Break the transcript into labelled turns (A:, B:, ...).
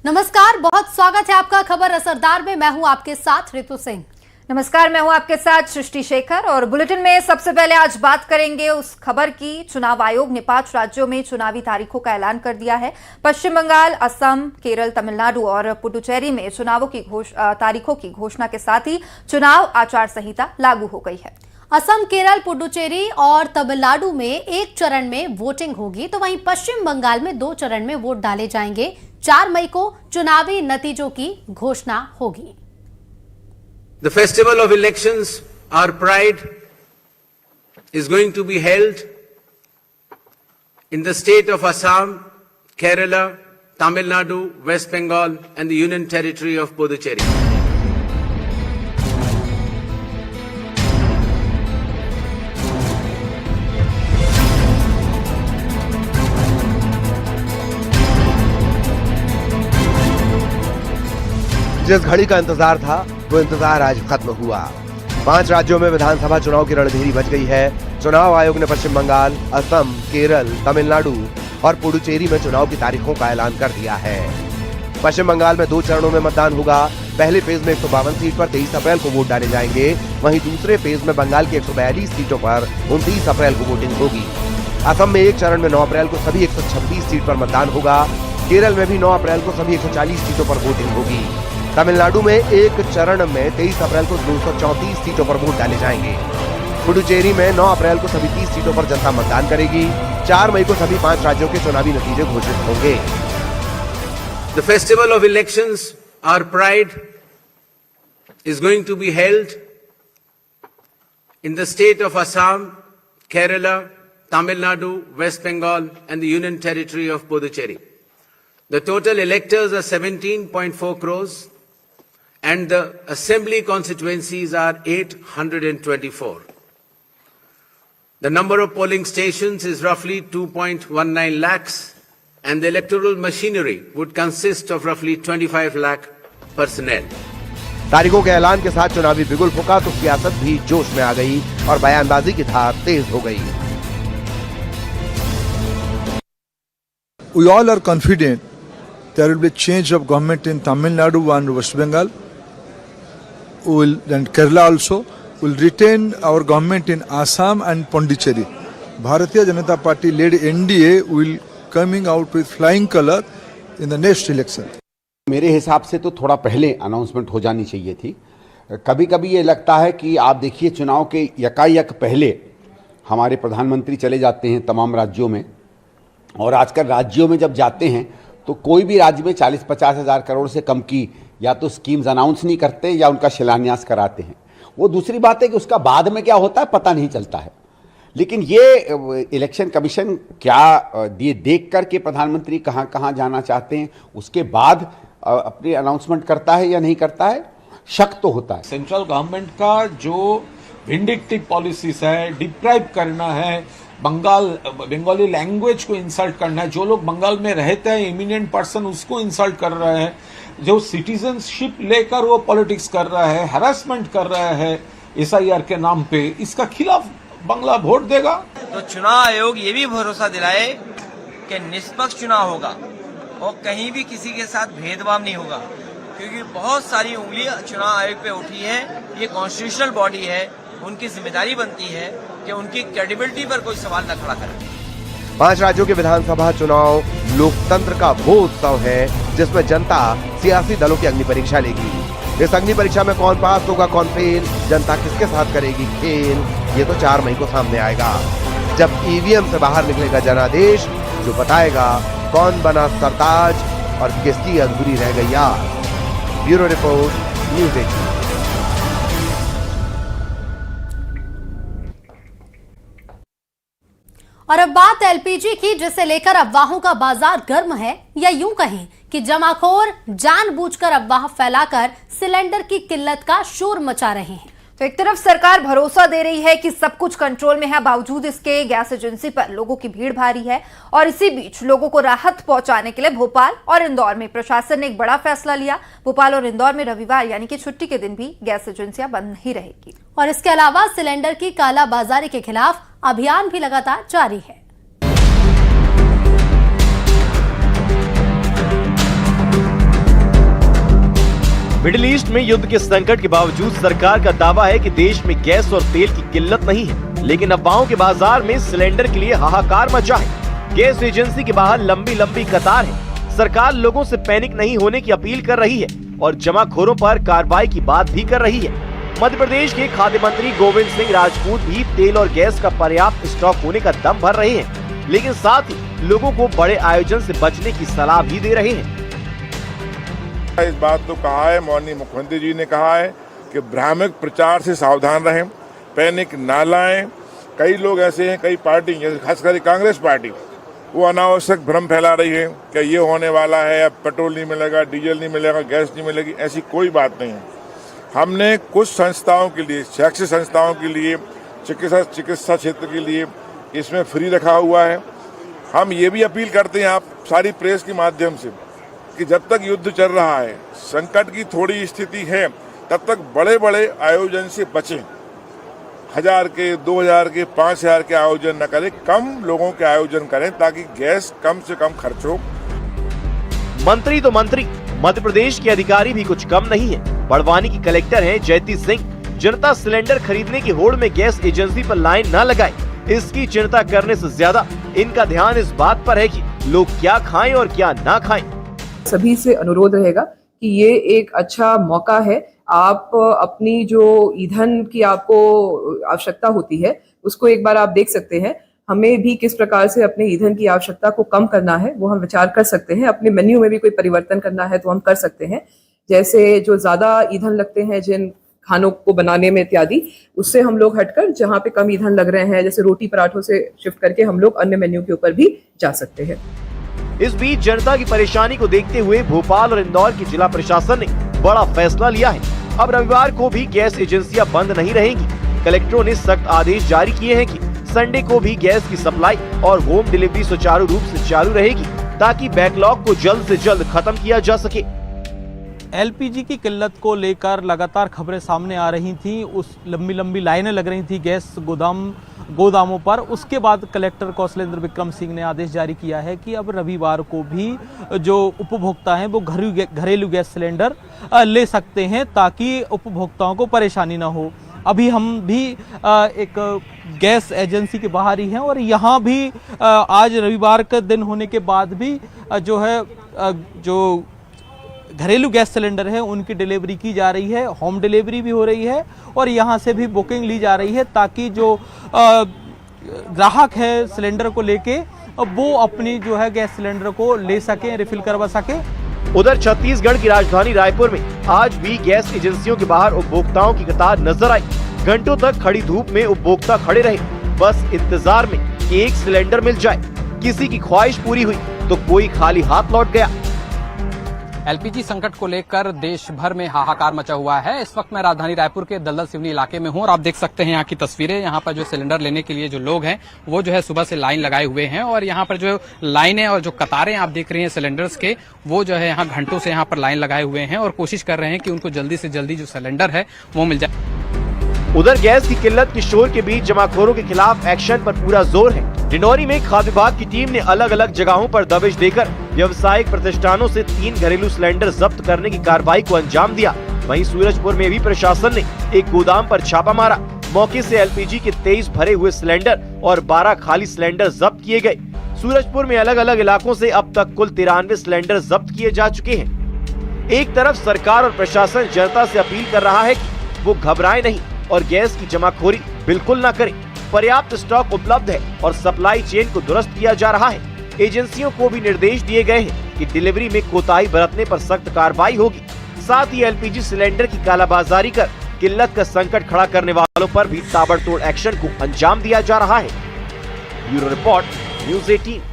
A: नमस्कार, बहुत स्वागत है आपका खबर असरदार में। मैं हूं आपके साथ रितु सिंह।
B: नमस्कार, मैं हूं आपके साथ सृष्टि शेखर और बुलेटिन में सबसे पहले आज बात करेंगे उस खबर की। चुनाव आयोग ने 5 राज्यों में चुनावी तारीखों का ऐलान कर दिया है। पश्चिम बंगाल, असम, केरल, तमिलनाडु और पुडुचेरी में चुनावों की तारीखों की घोषणा के साथ ही चुनाव आचार संहिता लागू हो गई है।
A: असम, केरल, पुडुचेरी और तमिलनाडु में एक चरण में वोटिंग होगी, तो वहीं पश्चिम बंगाल में 2 चरण में वोट डाले जाएंगे। 4 मई को चुनावी नतीजों की घोषणा होगी।
C: The festival of elections, our pride, is going to be held in the state of Assam, Kerala, Tamil Nadu, West Bengal and the Union Territory of Puducherry.
D: जिस घड़ी का इंतजार था वो इंतजार आज खत्म हुआ। 5 राज्यों में विधानसभा चुनाव की रणधीरी बज गई है। चुनाव आयोग ने पश्चिम बंगाल, असम, केरल, तमिलनाडु और पुडुचेरी में चुनाव की तारीखों का ऐलान कर दिया है। पश्चिम बंगाल में 2 चरणों में मतदान होगा। पहले फेज में 152 सीट पर 23 अप्रैल को वोट डाले जाएंगे। वहीं दूसरे फेज में बंगाल की 142 सीटों पर 29 अप्रैल को वोटिंग होगी। असम में एक चरण में 9 अप्रैल को सभी 126 सीट पर मतदान होगा। केरल में भी 9 अप्रैल को सभी 140 सीटों पर वोटिंग होगी। तमिलनाडु में एक चरण में 23 अप्रैल को 234 सीटों पर वोट डाले जाएंगे। पुडुचेरी में 9 अप्रैल को सभी 30 सीटों पर जनता मतदान करेगी। 4 मई को सभी 5 राज्यों के चुनावी नतीजे घोषित होंगे।
C: The festival of elections, our pride, is going to be held in the state of Assam, Kerala, Tamil Nadu, West Bengal and the Union Territory of Puducherry. The total electors are 17.4 crores and the assembly constituencies are 824. The number of polling stations is roughly 2.19 lakhs and the electoral machinery would consist of roughly 25 lakh personnel.
D: तारीखों के ऐलान के साथ चुनावी बिगुल फूका तो सियासत भी जोश में आ गई और बयानबाजी की धार तेज हो गई।
E: We all are confident there will be change of government in Tamil Nadu and West Bengal. And Kerala also will retain our government in Assam and Pondicherry. Bharatiya Janata Party led NDA will coming out with flying color in the next election.
F: मेरे हिसाब से तो थोड़ा पहले announcement हो जानी चाहिए थी। कभी कभी ये लगता है कि आप देखिए चुनाव के यकायक पहले हमारे प्रधानमंत्री चले जाते हैं तमाम राज्यों में, और आजकल राज्यों में जब जाते हैं तो कोई भी राज्य में 40-50 हज़ार करोड़ से कम की या तो स्कीम्स अनाउंस नहीं करते या उनका शिलान्यास कराते हैं। वो दूसरी बात है कि उसका बाद में क्या होता है पता नहीं चलता है। लेकिन ये इलेक्शन कमीशन क्या ये देख कर के प्रधानमंत्री कहाँ कहाँ जाना चाहते हैं उसके बाद अपनी अनाउंसमेंट करता है या नहीं करता है, शक तो होता है।
G: सेंट्रल गवर्नमेंट का जो विंडिक्टिव पॉलिसीज है, डिप्राइव करना है, बंगाली लैंग्वेज को इंसल्ट करना है, जो लोग बंगाल में रहते हैं इमिनेंट पर्सन उसको इंसल्ट कर रहा है, जो सिटीजनशिप लेकर वो पॉलिटिक्स कर रहा है, हैरेसमेंट कर रहा है SIR के नाम पे, इसका खिलाफ बंगला वोट देगा।
H: तो चुनाव आयोग ये भी भरोसा दिलाए कि निष्पक्ष चुनाव होगा और कहीं भी किसी के साथ भेदभाव नहीं होगा, क्योंकि बहुत सारी उंगलियां चुनाव आयोग पे उठी है। ये कॉन्स्टिट्यूशनल बॉडी है, उनकी जिम्मेदारी बनती है कि उनकी क्रेडिबिलिटी पर कोई सवाल न खड़ा करे।
D: 5 राज्यों के विधानसभा चुनाव लोकतंत्र का वो उत्सव है जिसमें जनता सियासी दलों की अग्नि परीक्षा लेगी। इस अग्नि परीक्षा में कौन पास होगा कौन फेल, जनता किसके साथ करेगी खेल, ये तो 4 मई को सामने आएगा जब EVM से बाहर निकलेगा जनादेश, जो बताएगा कौन बना सरताज और किसकी अधूरी रह गई याद। Bureau report, news 18।
A: और अब बात LPG की, जिसे लेकर अफवाहों का बाजार गर्म है, या यूं कहें कि जमाखोर जानबूझकर अफवाह फैलाकर सिलेंडर की किल्लत का शोर मचा रहे हैं।
B: तो एक तरफ सरकार भरोसा दे रही है कि सब कुछ कंट्रोल में है, बावजूद इसके गैस एजेंसी पर लोगों की भीड़ भारी है। और इसी बीच लोगों को राहत पहुंचाने के लिए भोपाल और इंदौर में प्रशासन ने एक बड़ा फैसला लिया। भोपाल और इंदौर में रविवार यानी कि छुट्टी के दिन भी गैस एजेंसियां बंद नहीं रहेगी।
A: और इसके अलावा सिलेंडर की कालाबाजारी के खिलाफ अभियान भी लगातार जारी है।
I: मिडिल ईस्ट में युद्ध के संकट के बावजूद सरकार का दावा है कि देश में गैस और तेल की किल्लत नहीं है, लेकिन अफवाहों के बाजार में सिलेंडर के लिए हाहाकार मचा है। गैस एजेंसी के बाहर लंबी लंबी कतार है। सरकार लोगों से पैनिक नहीं होने की अपील कर रही है और जमाखोरों पर कार्रवाई की बात भी कर रही है। मध्य प्रदेश के खाद्य मंत्री गोविंद सिंह राजपूत भी तेल और गैस का पर्याप्त स्टॉक होने का दम भर रहे हैं, लेकिन साथ ही लोगों को बड़े आयोजन से बचने की सलाह भी दे रहे हैं।
J: इस बात तो कहा है, माननीय मुख्यमंत्री जी ने कहा है कि भ्रामक प्रचार से सावधान रहें, पैनिक ना लाएं। कई लोग ऐसे हैं, कई पार्टी जैसे खासकर कांग्रेस पार्टी, वो अनावश्यक भ्रम फैला रही है कि ये होने वाला है, अब पेट्रोल नहीं मिलेगा, डीजल नहीं मिलेगा, गैस नहीं मिलेगी। ऐसी कोई बात नहीं है। हमने कुछ संस्थाओं के लिए, शैक्षिक संस्थाओं के लिए, चिकित्सा क्षेत्र के लिए इसमें फ्री रखा हुआ है। हम ये भी अपील करते हैं आप सारी प्रेस के माध्यम से कि जब तक युद्ध चल रहा है, संकट की थोड़ी स्थिति है, तब तक बड़े बड़े आयोजन से बचें। 1000 के, 2000 के, 5000 के आयोजन न करें, कम लोगों के आयोजन करें ताकि गैस कम से कम खर्च हो।
I: मंत्री तो मंत्री, मध्य प्रदेश के अधिकारी भी कुछ कम नहीं है। बड़वानी की कलेक्टर हैं जयती सिंह। जनता सिलेंडर खरीदने की होड़ में गैस एजेंसी पर लाइन न लगाए, इसकी चिंता करने से ज्यादा इनका ध्यान इस बात पर है कि लोग क्या खाएं और क्या ना खाएं।
K: सभी से अनुरोध रहेगा कि ये एक अच्छा मौका है। आप अपनी जो ईंधन की आपको आवश्यकता होती है उसको एक बार आप देख सकते हैं। हमें भी किस प्रकार से अपने ईंधन की आवश्यकता को कम करना है वो हम विचार कर सकते हैं। अपने मेन्यू में भी कोई परिवर्तन करना है तो हम कर सकते हैं। जैसे जो ज्यादा ईंधन लगते हैं जिन खानों को बनाने में इत्यादि, उससे हम लोग हटकर जहाँ पे कम ईंधन लग रहे हैं, जैसे रोटी पराठों से शिफ्ट करके हम लोग अन्य मेन्यू के ऊपर भी जा सकते हैं।
I: इस बीच जनता की परेशानी को देखते हुए भोपाल और इंदौर की जिला प्रशासन ने बड़ा फैसला लिया है। अब रविवार को भी गैस एजेंसियां बंद नहीं रहेंगी। कलेक्टरों ने सख्त आदेश जारी किए हैं कि संडे को भी गैस की सप्लाई और होम डिलीवरी सुचारू रूप से चालू रहेगी ताकि बैकलॉग को जल्द से जल्द खत्म किया जा सके।
L: एलपीजी की किल्लत को लेकर लगातार खबरें सामने आ रही थी। उस लंबी लंबी लाइनें लग रही थी गैस गोदामों पर। उसके बाद कलेक्टर कौशलेंद्र विक्रम सिंह ने आदेश जारी किया है कि अब रविवार को भी जो उपभोक्ता हैं वो घरेलू गैस सिलेंडर ले सकते हैं ताकि उपभोक्ताओं को परेशानी ना हो। अभी हम भी एक गैस एजेंसी के बाहर ही हैं और यहाँ भी आज रविवार का दिन होने के बाद भी जो घरेलू गैस सिलेंडर है उनकी डिलीवरी की जा रही है, होम डिलीवरी भी हो रही है और यहाँ से भी बुकिंग ली जा रही है ताकि जो ग्राहक है सिलेंडर को लेके वो अपनी जो है गैस सिलेंडर को ले सकें, रिफिल करवा सकें।
I: उधर छत्तीसगढ़ की राजधानी रायपुर में आज भी गैस एजेंसियों के बाहर उपभोक्ताओं की कतार नजर आई। घंटों तक खड़ी धूप में उपभोक्ता खड़े रहे, बस इंतजार में कि एक सिलेंडर मिल जाए। किसी की ख्वाहिश पूरी हुई तो कोई खाली हाथ लौट गया।
M: एलपीजी संकट को लेकर देश भर में हाहाकार मचा हुआ है। इस वक्त मैं राजधानी रायपुर के दलदल सिवनी इलाके में हूं और आप देख सकते हैं यहाँ की तस्वीरें। यहाँ पर जो सिलेंडर लेने के लिए जो लोग हैं वो जो है सुबह से लाइन लगाए हुए हैं और यहाँ पर जो लाइनें और जो कतारें आप देख रहे हैं सिलेंडर्स के, वो जो है यहाँ घंटों से यहाँ पर लाइन लगाए हुए हैं और कोशिश कर रहे हैं कि उनको जल्दी से जल्दी जो सिलेंडर है वो मिल जाए।
I: उधर गैस की किल्लत के शोर के बीच जमाखोरों के खिलाफ एक्शन पर पूरा जोर है। डिंडौरी में खाद्य विभाग की टीम ने अलग अलग जगहों पर दबिश देकर व्यवसायिक प्रतिष्ठानों से 3 घरेलू सिलेंडर जब्त करने की कार्रवाई को अंजाम दिया। वहीं सूरजपुर में भी प्रशासन ने एक गोदाम पर छापा मारा। मौके से एलपीजी के 23 भरे हुए सिलेंडर और 12 खाली सिलेंडर जब्त किए गए। सूरजपुर में अलग अलग इलाकों से अब तक कुल 93 सिलेंडर जब्त किए जा चुके हैं। एक तरफ सरकार और प्रशासन जनता से अपील कर रहा है कि वो घबराए नहीं और गैस की जमाखोरी बिल्कुल न करें। पर्याप्त स्टॉक उपलब्ध है और सप्लाई चेन को दुरुस्त किया जा रहा है। एजेंसियों को भी निर्देश दिए गए हैं कि डिलीवरी में कोताही बरतने पर सख्त कार्रवाई होगी। साथ ही एलपीजी सिलेंडर की कालाबाजारी कर किल्लत का संकट खड़ा करने वालों पर भी ताबड़तोड़ एक्शन को अंजाम दिया जा रहा है। Bureau report, news 18।